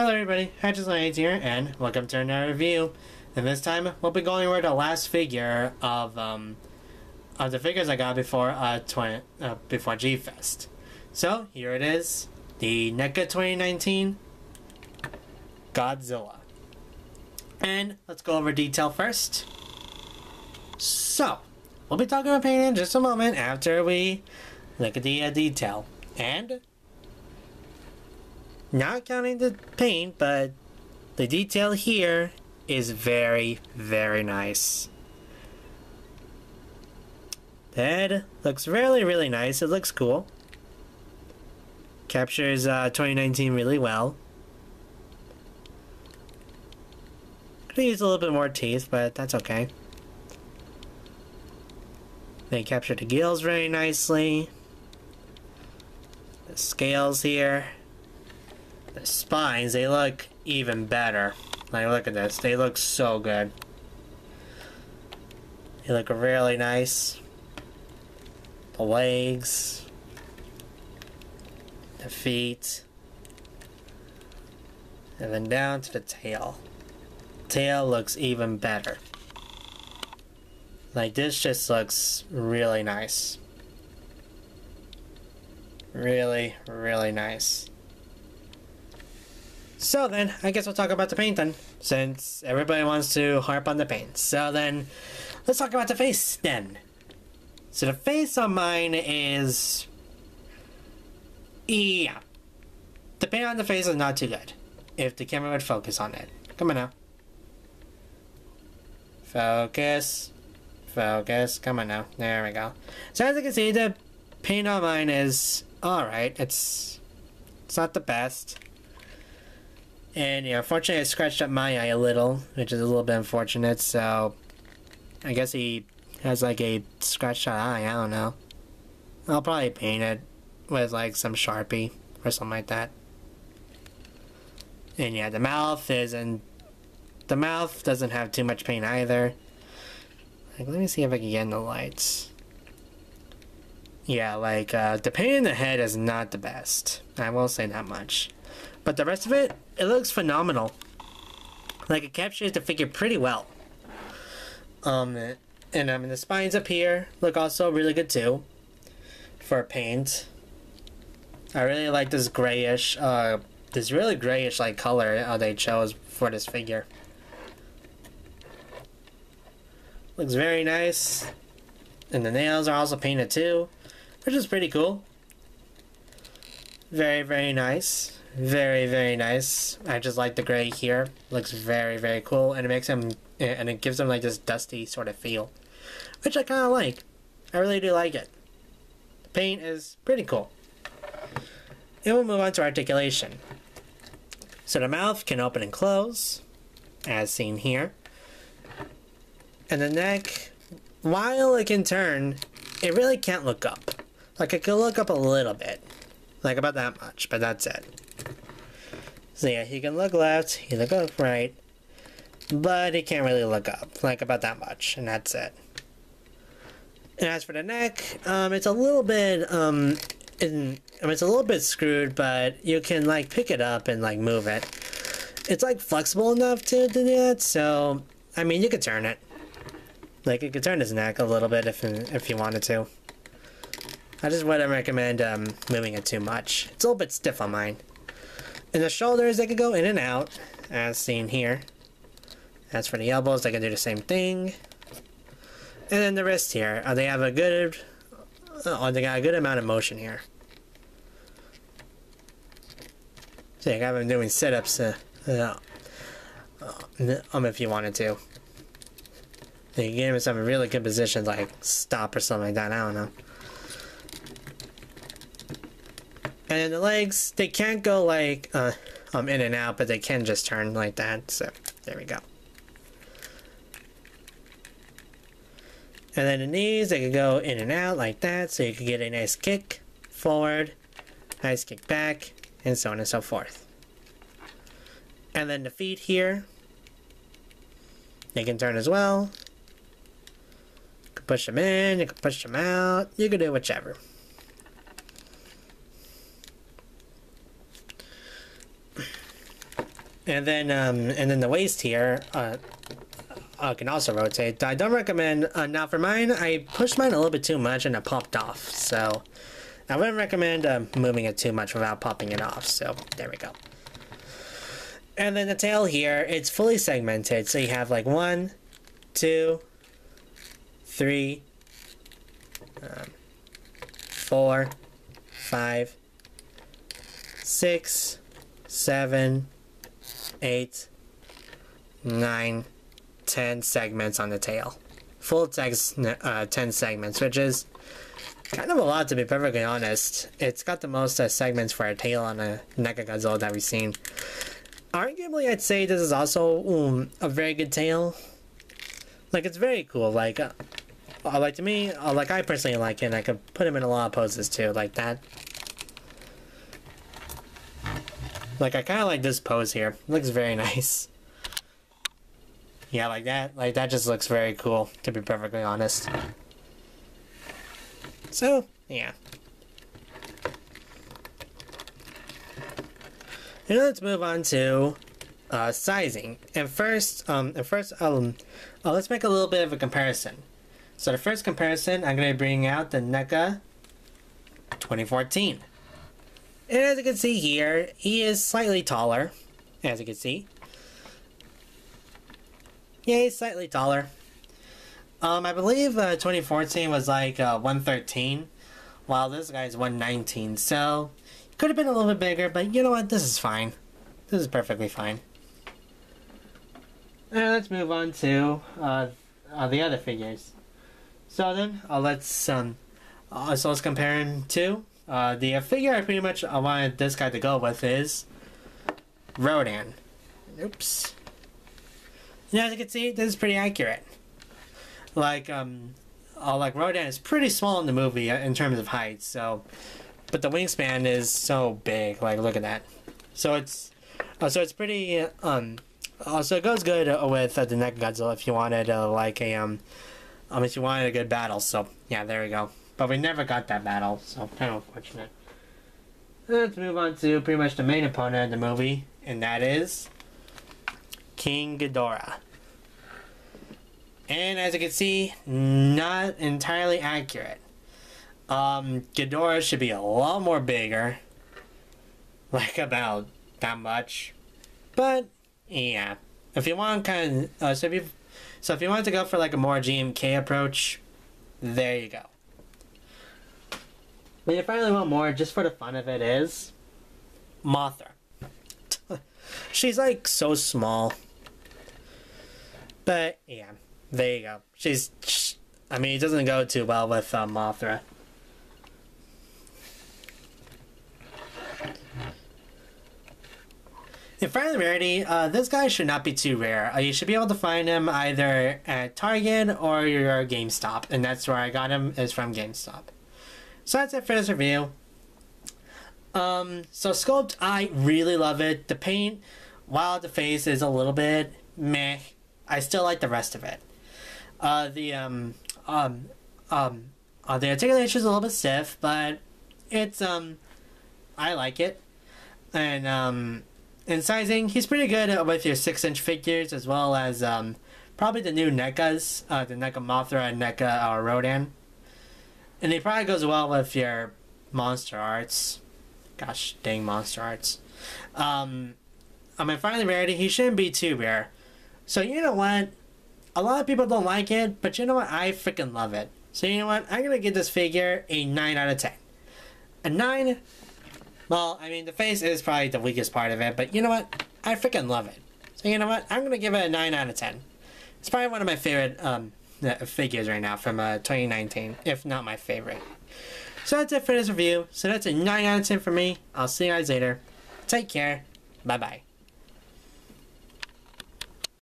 Hello everybody, Hydra here, and welcome to another review. And this time, we'll be going over the last figure of the figures I got before before G-Fest. So, here it is, the NECA 2019 Godzilla. And let's go over detail first. So, we'll be talking about paint in just a moment after we look at the detail. And not counting the paint, but the detail here is very, very nice. The head looks really, really nice. It looks cool. Captures 2019 really well. Could use a little bit more teeth, but that's okay. They captured the gills very nicely. The scales here. The spines, they look even better. Like, look at this. They look so good. They look really nice. The legs. The feet. And then down to the tail. Tail looks even better. Like, this just looks really nice. Really, really nice. So then, I guess we'll talk about the paint then, since everybody wants to harp on the paint. So then, let's talk about the face then. So the face on mine is... yeah. The paint on the face is not too good. If the camera would focus on it. Come on now. Focus. Focus. Come on now. There we go. So as you can see, the paint on mine is alright. It's not the best. And yeah, unfortunately I scratched up my eye a little, which is a little bit unfortunate, so I guess he has like a scratched out eye, I don't know. I'll probably paint it with like some Sharpie or something like that. And yeah, the mouth doesn't have too much paint either. Like, let me see if I can get in the lights. Yeah, like the paint in the head is not the best. I will say that much. But the rest of it, it looks phenomenal. Like, it captures the figure pretty well. And the spines up here look also really good too. For paint. I really like this grayish, this really grayish like color they chose for this figure. Looks very nice. And the nails are also painted too, which is pretty cool. Very, very nice. Very, very nice. I just like the gray here. Looks very, very cool, and it makes him, and it gives him like this dusty sort of feel, which I kind of like. I really do like it. The paint is pretty cool. And we'll move on to articulation. So the mouth can open and close, as seen here. And the neck, while it can turn, it really can't look up. Like, it can look up a little bit. Like about that much, but that's it. So yeah, he can look left, he can look right, but he can't really look up, like about that much, and that's it. And as for the neck, it's a little bit, it's a little bit screwed, but you can like pick it up and like move it. It's like flexible enough to do that, so, I mean, you could turn it. Like, you could turn his neck a little bit if you wanted to. I just wouldn't recommend moving it too much. It's a little bit stiff on mine. And the shoulders, they can go in and out, as seen here. As for the elbows, they can do the same thing. And then the wrist here, they have a good, they got a good amount of motion here. So you can have them doing sit-ups, if you wanted to. You can get him in some really good positions, like stop or something like that, I don't know. And then the legs, they can't go like in and out, but they can just turn like that. So there we go. And then the knees, they can go in and out like that, so you can get a nice kick forward, nice kick back, and so on and so forth. And then the feet here, they can turn as well. You can push them in, you can push them out, you can do whichever. And then the waist here can also rotate. I don't recommend, now for mine, I pushed mine a little bit too much and it popped off. So I wouldn't recommend moving it too much without popping it off. So there we go. And then the tail here, it's fully segmented. So you have like 1, 2, 3, 4, 5, 6, 7, 8, 9, 10 segments on the tail. Full 10 segments, which is kind of a lot, to be perfectly honest. It's got the most segments for a tail on a NECA Godzilla that we've seen. Arguably, I'd say this is also a very good tail. Like, it's very cool. Like to me, like, I personally like it, and I could put him in a lot of poses too, like that. Like, I kind of like this pose here. It looks very nice. Yeah, like that. Like, that just looks very cool, to be perfectly honest. So, yeah. And let's move on to sizing. And first, let's make a little bit of a comparison. So the first comparison, I'm going to bring out the NECA 2014. And as you can see here, he is slightly taller, as you can see. Yeah, he's slightly taller. I believe 2014 was like 113, while this guy's 119. So could have been a little bit bigger, but you know what? This is fine. This is perfectly fine. And let's move on to the other figures. So then, let's compare him to the figure I pretty much wanted this guy to go with is Rodan. Oops. And as you can see, this is pretty accurate. Like Rodan is pretty small in the movie in terms of height, so, but the wingspan is so big. Like, look at that. So it's pretty so it goes good with the NECA Godzilla if you wanted if you wanted a good battle. So yeah, there we go. But we never got that battle, so kind of unfortunate. Let's move on to pretty much the main opponent of the movie, and that is King Ghidorah. And as you can see, not entirely accurate. Ghidorah should be a lot more bigger. Like about that much. But yeah. If you want so if you want to go for like a more GMK approach, there you go. But if I really want more, just for the fun of it, is Mothra. She's like so small. But yeah, there you go. I mean, it doesn't go too well with Mothra. In final rarity, this guy should not be too rare. You should be able to find him either at Target or your GameStop, and that's where I got him, is from GameStop. So that's it for this review. So Sculpt, I really love it. The paint, while the face is a little bit meh, I still like the rest of it. The articulation is a little bit stiff, but it's I like it. And in sizing, he's pretty good with your 6-inch figures, as well as probably the new NECAs, the NECA Mothra and NECA Rodan. And he probably goes well with your Monster Arts. Gosh dang, Monster Arts. I mean, finally rarity, he shouldn't be too rare. So you know what? A lot of people don't like it, but you know what? I freaking love it. So you know what? I'm going to give this figure a 9 out of 10. A 9? Well, I mean, the face is probably the weakest part of it, but you know what? I freaking love it. So you know what? I'm going to give it a 9 out of 10. It's probably one of my favorite figures right now from 2019, if not my favorite. So that's it for this review. So that's a 9 out of 10 for me. I'll see you guys later. Take care. Bye-bye.